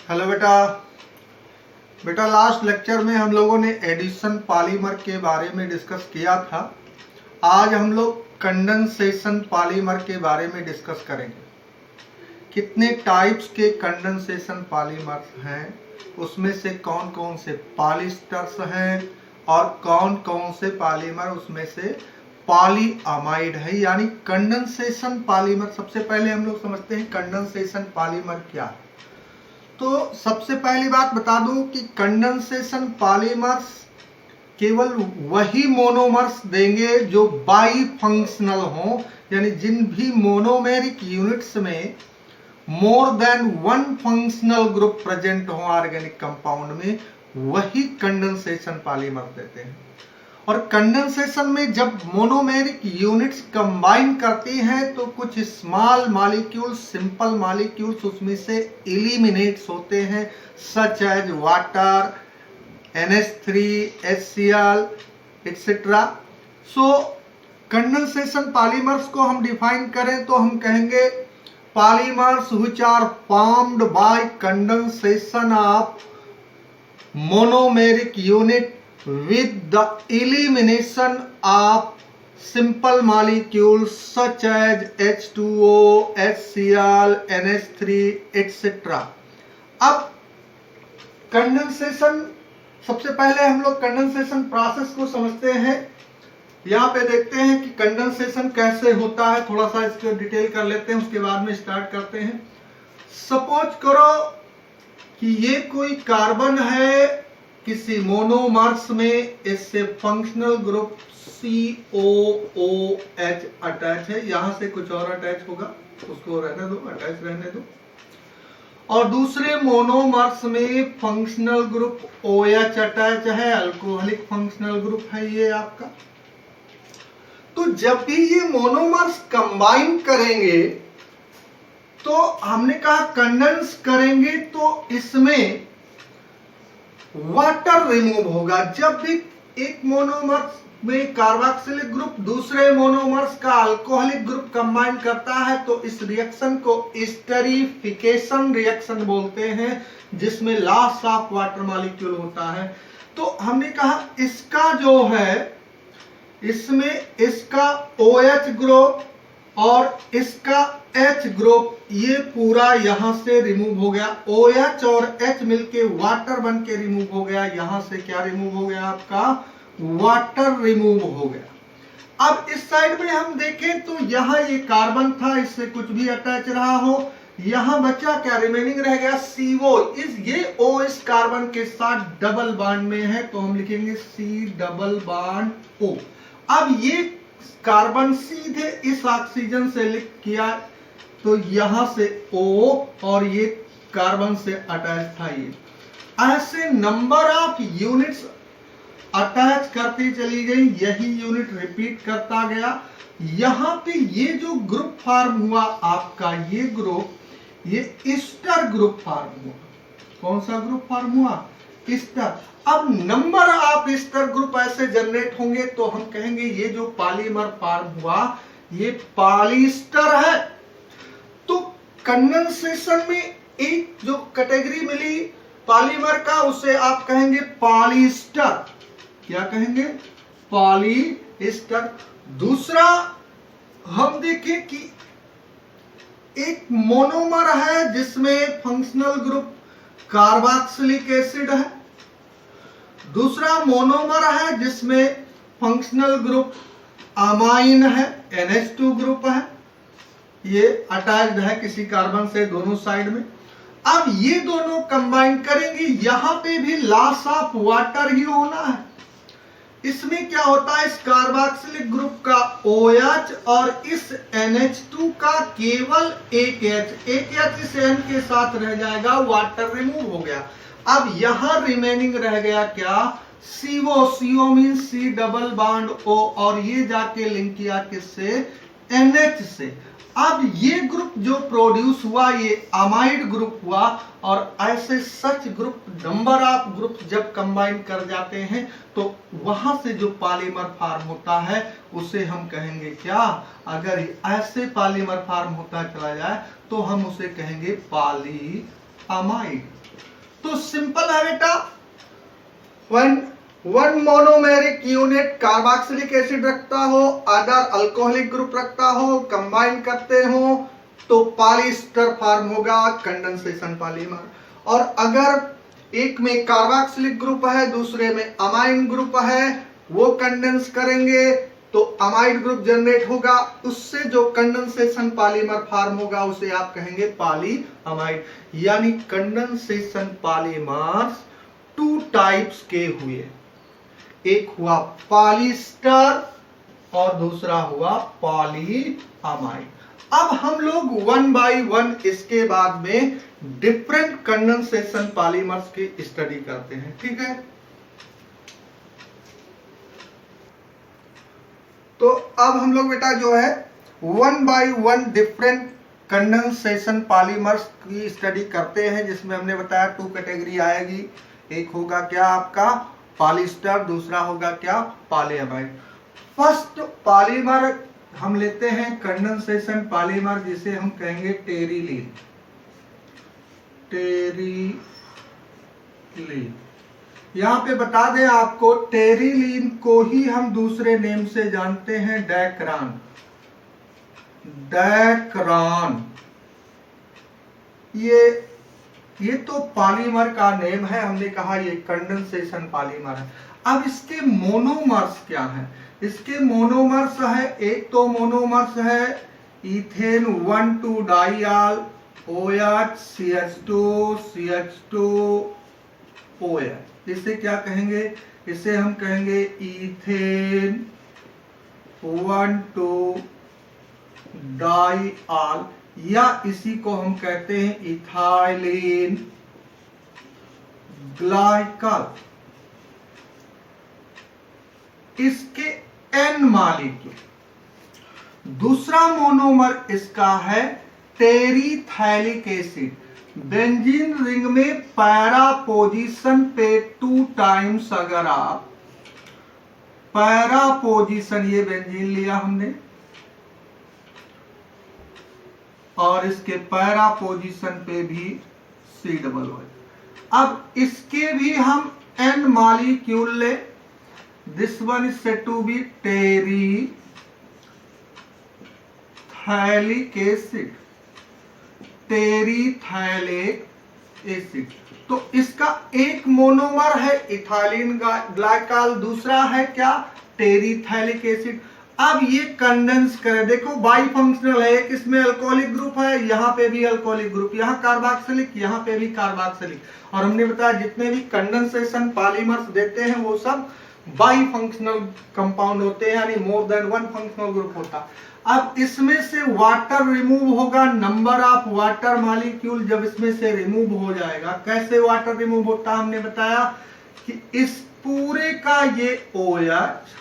Hello बेटा last lecture में हम लोगों ने एडिशन पॉलीमर के बारे में डिस्कस किया था। आज हम लोग कंडेंसेशन पॉलीमर के बारे में डिस्कस करेंगे। कितने टाइप्स के कंडेंसेशन पॉलीमर्स हैं, उसमें से कौन कौन से पॉलिएस्टर्स हैं और कौन कौन से पॉलीमर उसमें से पॉलीअमाइड है, यानी कंडेंसेशन पॉलीमर। सबसे पहले हम लोग समझते हैं कंडेंसेशन पॉलीमर क्या है। तो सबसे पहली बात बता दूं कि कंडेंसेशन पॉलीमर्स केवल वही मोनोमर्स देंगे जो बाई फंक्शनल हो, यानी जिन भी मोनोमेरिक यूनिट्स में more than one functional group present हो ऑर्गेनिक कंपाउंड में, वही कंडेंसेशन पॉलीमर देते हैं। और कंडेंसेशन में जब मोनोमेरिक यूनिट्स कंबाइन करती हैं तो कुछ स्मॉल मॉलिक्यूल्स, सिंपल मॉलिक्यूल्स उसमें से एलिमिनेट्स होते हैं, such as water, NH3, HCl etcetera. So condensation polymers को हम डिफाइन करें तो हम कहेंगे polymers which are formed by condensation of monomeric unit with the elimination of simple molecules such as H2O, HCl, NH3 etc. अब condensation, सबसे पहले हम लोग कंडेंसेशन प्रोसेस को समझते हैं। यहाँ पे देखते हैं कि कंडेंसेशन कैसे होता है, थोड़ा सा इसको डिटेल कर लेते हैं, उसके बाद में स्टार्ट करते हैं। सपोज करो कि ये कोई कार्बन है किसी मोनोमर्स में, इससे फंक्शनल ग्रुप COOH अटैच है, यहां से कुछ और अटैच होगा, उसको रहने दो, अटैच रहने दो। और दूसरे मोनोमर्स में फंक्शनल ग्रुप OH अटैच है, अल्कोहलिक फंक्शनल ग्रुप है ये आपका। तो जब भी ये मोनोमर्स कंबाइन करेंगे तो हमने कहा कंडेंस करेंगे तो इसमें वाटर रिमूव होगा। जब भी एक मोनोमर्स में कार्बोक्सिलिक ग्रुप दूसरे मोनोमर्स का अल्कोहलिक ग्रुप कंबाइन करता है तो इस रिएक्शन को एस्टरिफिकेशन रिएक्शन बोलते हैं, जिसमें लॉस ऑफ वाटर मॉलिक्यूल होता है। तो हमने कहा इसका जो है, इसमें इसका OH ग्रुप और इसका H ग्रुप ये पूरा यहां से रिमूव हो गया। OH और H मिलके वाटर बन के रिमूव हो गया। यहां से क्या रिमूव हो गया, आपका वाटर रिमूव हो गया। अब इस साइड में हम देखें तो यहां ये कार्बन था, इससे कुछ भी अटैच रहा हो, यहां बचा क्या, रिमेनिंग रह गया CO। ये O इस कार्बन के साथ डबल बॉन्ड में है तो हम लिखेंगे C डबल बॉन्ड O। अब ये कार्बन सीधे इस ऑक्सीजन से लिंक किया तो यहां से O और ये कार्बन से अटैच था। ये ऐसे नंबर ऑफ यूनिट्स अटैच करती चली गई, यही यूनिट रिपीट करता गया। यहां पे ये जो ग्रुप फॉर्म हुआ आपका, ये ग्रुप, ये ईस्टर ग्रुप फॉर्म हुआ। कौन सा ग्रुप फॉर्म हुआ, ईस्टर। अब नंबर ऑफ ईस्टर ग्रुप ऐसे जनरेट होंगे तो हम कहेंगे ये जो पॉलीमर फॉर्म हुआ ये पॉलिएस्टर है। तो कंडेंसेशन में एक जो कैटेगरी मिली पॉलीमर का, उसे आप कहेंगे पॉलिएस्टर। क्या कहेंगे, पॉलिएस्टर। दूसरा हम देखें कि एक मोनोमर है जिसमें फंक्शनल ग्रुप कार्बोक्सिलिक एसिड है, दूसरा मोनोमर है जिसमें फंक्शनल ग्रुप अमाइन है, NH2 ग्रुप है, ये अटैच्ड है किसी कार्बन से दोनों साइड में। अब ये दोनों कंबाइन करेंगे, यहां पे भी लॉस ऑफ वाटर ही होना है। इसमें क्या होता है, इस कार्बोक्सिलिक ग्रुप का OH और इस NH2 का केवल एक H इस N के साथ रह जाएगा, वाटर रिमूव हो गया। अब यहां रिमेनिंग रह गया क्या, CO means C double bond O, और ये जाके लिंक किया किससे, NH से। अब ये ग्रुप जो प्रोड्यूस हुआ ये अमाइड ग्रुप हुआ, और ऐसे सच ग्रुप, नंबर ऑफ ग्रुप जब कंबाइन कर जाते हैं तो वहां से जो पॉलीमर फॉर्म होता है उसे हम कहेंगे क्या, अगर ऐसे पॉलीमर फॉर्म होता चला जाए तो हम उसे कहेंगे पॉलीअमाइड। तो सिंपल है बेटा, one monomeric unit carboxylic acid रखता हो, अदर अल्कोहलिक ग्रुप रखता हो, कंबाइन करते हो तो पॉलीएस्टर फॉर्म होगा, कंडेंसेशन पॉलीमर। और अगर एक में कार्बोक्सिलिक ग्रुप है, दूसरे में अमाइन ग्रुप है, वो कंडेंस करेंगे तो अमाइड ग्रुप जनरेट होगा, उससे जो कंडेंसेशन पॉलीमर फॉर्म होगा उसे आप कहेंगे पॉलीअमाइड। यानी कंडेंसेशन पॉलीमर्स 2 टाइप्स के हुए, एक हुआ पॉलीएस्टर और दूसरा हुआ पॉलीअमाइड। अब हम लोग 1 by 1 इसके बाद में डिफरेंट कंडेंसेशन पॉलीमर्स की स्टडी करते हैं, ठीक है। तो अब हम लोग बेटा जो है 1 by 1 डिफरेंट कंडेंसेशन पॉलीमर्स की स्टडी करते हैं, जिसमें हमने बताया 2 कैटेगरी आएगी। एक होगा क्या आपका पॉलीएस्टर, दूसरा होगा क्या पॉलीअमाइड। फर्स्ट पॉलीमर हम लेते हैं कंडेंसेशन पॉलीमर, जिसे हम कहेंगे टेरिलीन। यहां पे बता दें आपको, टेरिलीन को ही हम दूसरे नेम से जानते हैं डैक्रान। ये तो पॉलीमर का नेम है, हमने कहा ये कंडेंसेशन पॉलीमर है। अब इसके मोनोमर्स क्या है? इसके मोनोमर्स है, एक तो मोनोमर्स है ethane 1,2-डाइऑल OH CH2 CH2 OH। इसे क्या कहेंगे? इसे हम कहेंगे इथेन 1,2-डाइऑल, या इसी को हम कहते हैं इथाइलिन ग्लाइकॉल। इसके N मॉलिक्यूल। दूसरा मोनोमर इसका है टेरिथैलिक एसिड। बेंजीन रिंग में पैरा पोजीशन पे 2 टाइम्स अगर आप पैरा पोजीशन, ये बेंजीन लिया हमने और इसके पैरा पोजीशन पे भी C+O। अब इसके भी हम N मॉलिक्यूल ले। This one is said to be terephthalic acid. Terephthalic acid, तो इसका एक मोनोमर है इथाइलिन ग्लाइकॉल, दूसरा है क्या टेरिथैलिक एसिड। अब ये कंडेंस करें, देखो बाई फंक्शनल है, एक इसमें अल्कोहलिक ग्रुप है, यहाँ पे भी अल्कोहलिक ग्रुप, यहाँ कार्बोक्सिलिक, यहाँ पे भी कार्बोक्सिलिक। और हमने बताया जितने भी कंडेंसेशन पॉलीमर्स देते हैं वो सब बाई फंक्शनल कंपाउंड होते हैं, यानी मोर देन 1 फंक्शनल ग्रुप होता। अब इसमें से वाटर रिमूव होगा, नंबर ऑफ वाटर मॉलिक्यूल जब इसमें से रिमूव हो जाएगा। कैसे वाटर रिमूव होता हमने बताया कि इस पूरे का ये OH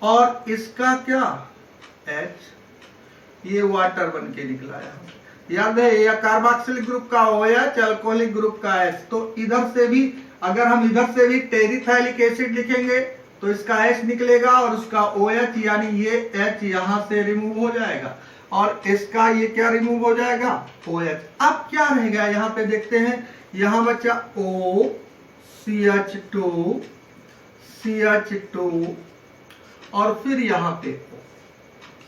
और इसका क्या H, ये वाटर बन के निकला है। याद है, यह कार्बोक्सिलिक ग्रुप का OH, अल्कोहलिक ग्रुप का H। तो इधर से भी, अगर हम इधर से भी टेरिथैलिक एसिड लिखेंगे तो इसका H निकलेगा और उसका OH, यानी ये H यहां से रिमूव हो जाएगा और इसका ये क्या रिमूव हो जाएगा OH। अब क्या रहेगा यहां पे देखते हैं, यहां बचा O CH2 CH2 और फिर यहां पे O,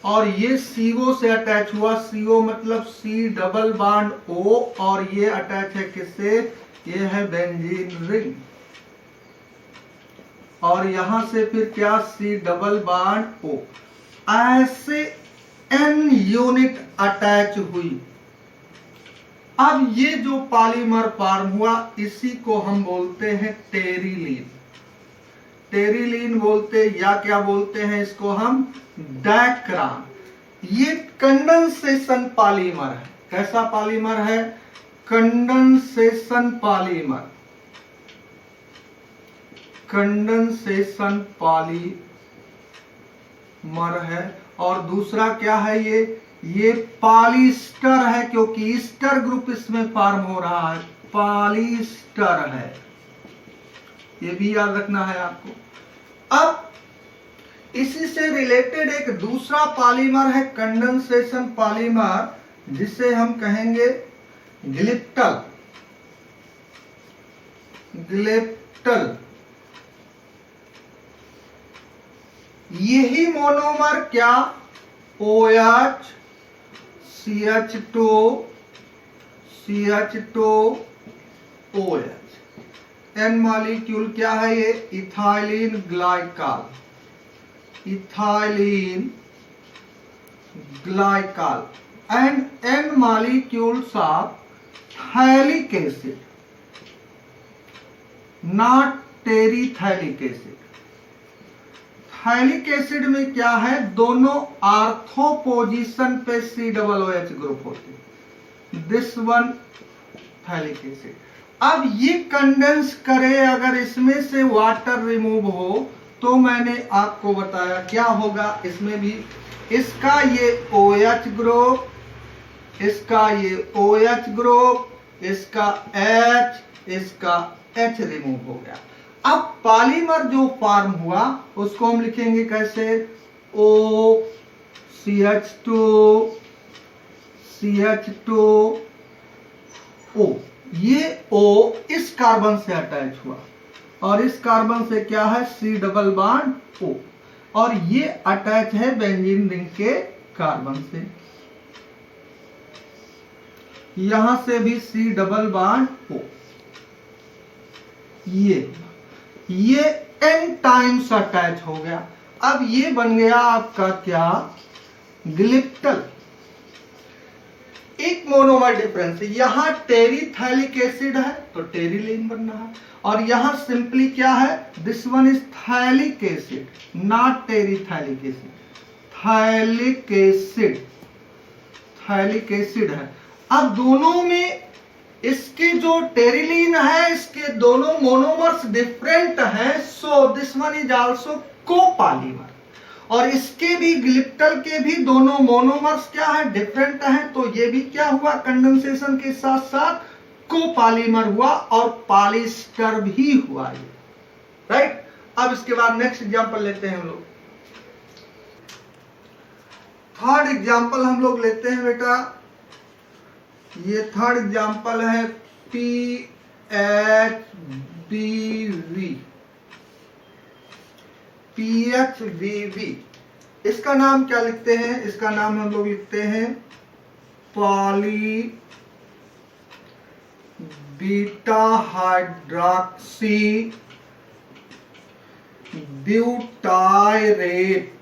और ये CO से अटैच हुआ, CO मतलब C+O, और ये अटैच है किससे? ये है बेंजीन रिंग, और यहां से फिर क्या C+O। ऐसे N यूनिट अटैच हुई। अब ये जो पॉलीमर फॉर्म हुआ इसी को हम बोलते हैं टेरिलीन। टेरिलीन बोलते या क्या बोलते हैं इसको हम? डैक्रान। ये कंडेंसेशन पॉलीमर है। कैसा पॉलीमर है? Condensation polymer. कंडेंसेशन पॉलीमर है। और दूसरा क्या है? ये पॉलीएस्टर है, क्योंकि ईस्टर ग्रुप इसमें फॉर्म हो रहा है, पॉलीएस्टर है। ये भी याद रखना है आपको। अब इसी से रिलेटेड एक दूसरा पॉलीमर है कंडेंसेशन पॉलीमर, जिसे हम कहेंगे ग्लिप्टल। ग्लिप्टल। यही मोनोमर क्या OH CH2 OH। N molecule क्या है ये? Ethylene glycol, ethylene glycol. And N molecules of thylic acid, not terethylic acid। Phthalic acid में क्या है? दोनों आर्थो पोजीशन पे COOH ग्रुप होती है। This one phthalic acid. अब ये कंडेंस करे, अगर इसमें से वाटर रिमूव हो तो मैंने आपको बताया क्या होगा। इसमें भी इसका ये OH ग्रुप, इसका ये OH ग्रुप, इसका H, इसका H रिमूव हो गया। अब पॉलीमर जो फॉर्म हुआ उसको हम लिखेंगे कैसे? OCH2CH2O। ये O इस कार्बन से अटैच हुआ और इस कार्बन से क्या है? C double bond O। और ये अटैच है बेंजीन रिंग के कार्बन से, यहां से भी C डबल बॉन्ड O। ये n टाइम्स अटैच हो गया। अब ये बन गया आपका क्या? ग्लिप्टल। एक मोनोमर डिफरेंस, यहां टेरिथाइलिक एसिड है तो टेरिलीन बन रहा है, और यहां सिंपली क्या है? This one is phthalic acid, not terephthalic acid. Phthalic acid, phthalic acid है। अब दोनों में इसके जो टेरिलीन है, इसके दोनों मोनोमर्स डिफरेंट हैं, so this one is also copolymer. और इसके भी ग्लिप्टल के भी दोनों मोनोमर्स क्या है? डिफरेंट हैं, तो ये भी क्या हुआ? कंडेंसेशन के साथ साथ कोपॉलीमर हुआ और पॉलिएस्टर भी हुआ ये, राइट। अब इसके बाद नेक्स्ट एग्जांपल लेते हैं हम लोग। थर्ड एग्जांपल हम लोग लेते हैं बेटा। ये थर्ड एग्जांपल है PHBV। PHBV इसका नाम क्या लिखते हैं? इसका नाम हम लोग लिखते हैं पॉली बीटा हाइड्रॉक्सी ब्यूटायरेट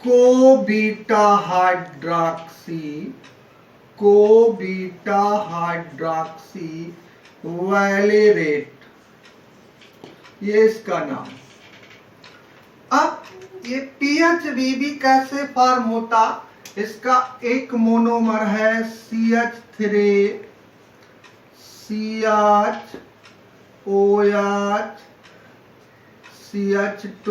को बीटा हाइड्रॉक्सी वैलेरेट, ये इसका नाम। अब ये PHBV कैसे फॉर्म होता? इसका एक मोनोमर है CH3 CH OH CH2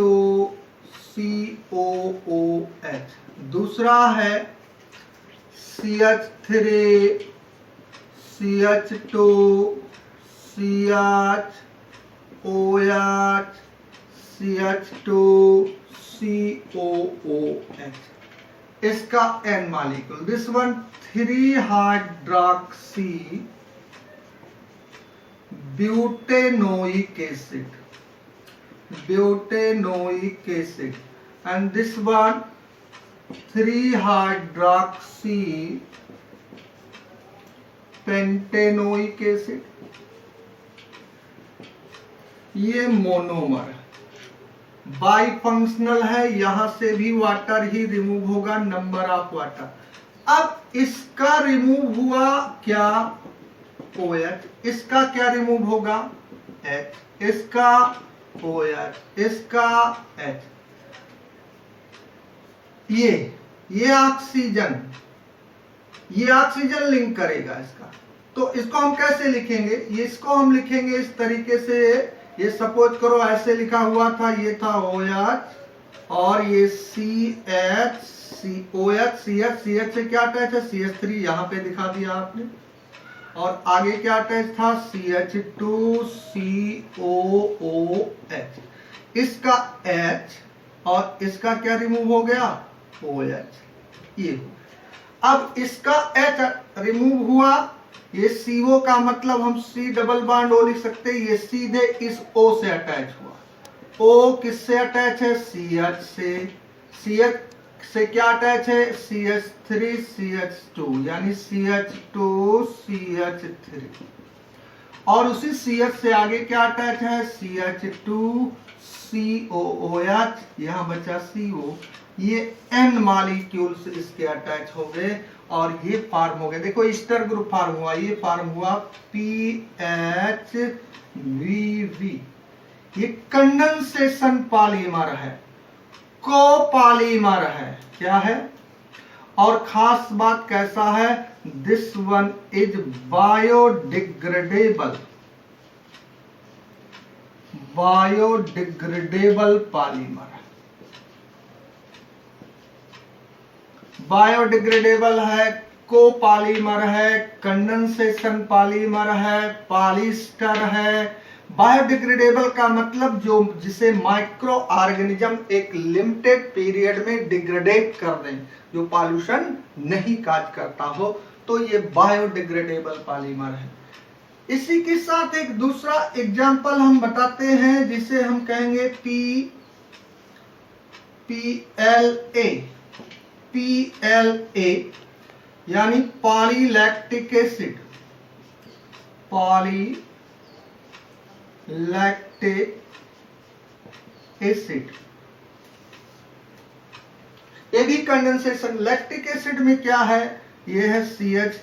COOH। दूसरा है CH3 CH2 CH OH CH2 COOH। इसका N molecule, this one 3 hydroxy butanoic acid, and this one 3 hydroxy pentanoic acid. ये मोनोमर बाइफंक्शनल है, यहां से भी वाटर ही रिमूव होगा, नंबर ऑफ वाटर। अब इसका रिमूव हुआ क्या? OH। इसका क्या रिमूव होगा? H। इसका OH, इसका H। ये ऑक्सीजन लिंक करेगा इसका, तो इसको हम कैसे लिखेंगे? इसको हम लिखेंगे इस तरीके से। ये सपोज करो ऐसे लिखा हुआ था, ये था OH और ये CH OH CH से क्या अटैच है? CH3 यहाँ पे दिखा दिया आपने, और आगे क्या अटैच था? CH2 COOH। इसका H और इसका क्या रिमूव हो गया? OH। ये अब इसका H रिमूव हुआ ये CO का मतलब हम C डबल बॉन्ड O लिख सकते हैं, ये सीधे इस O से अटैच हुआ। O किससे अटैच है? CH से। CH से क्या अटैच है? CH3 CH2 यानी CH2 CH3। और उसी CH से आगे क्या अटैच है? CH2 COOH, यहां बचा CO। ये N मॉलिक्यूल्स इसके अटैच हो गए और ये फॉर्म हो गए। देखो ईस्टर ग्रुप फॉर्म हुआ, ये फॉर्म हुआ PHVV। ये कंडेंसेशन पॉलीमर है, कोपॉलीमर है। क्या है? और खास बात कैसा है? This one is biodegradable, biodegradable polymer. Biodegradable है, कोपॉलीमर है, कंडेंसेशन पॉलीमर है, पॉलिएस्टर है। बायोडिग्रेडेबल का मतलब जो जिसे माइक्रो ऑर्गेनिज्म एक लिमिटेड पीरियड में डिग्रेडेट कर दें, जो पॉल्यूशन नहीं काज करता हो, तो ये बायोडिग्रेडेबल पॉलीमर है। इसी के साथ एक दूसरा एग्जांपल हम बताते हैं जिसे हम कहेंगे PLA यानी पॉलीलैक्टिक एसिड, पॉलीलैक्टिक एसिड। ये भी कंडेंसेशन। लैक्टिक एसिड में क्या है? ये है CH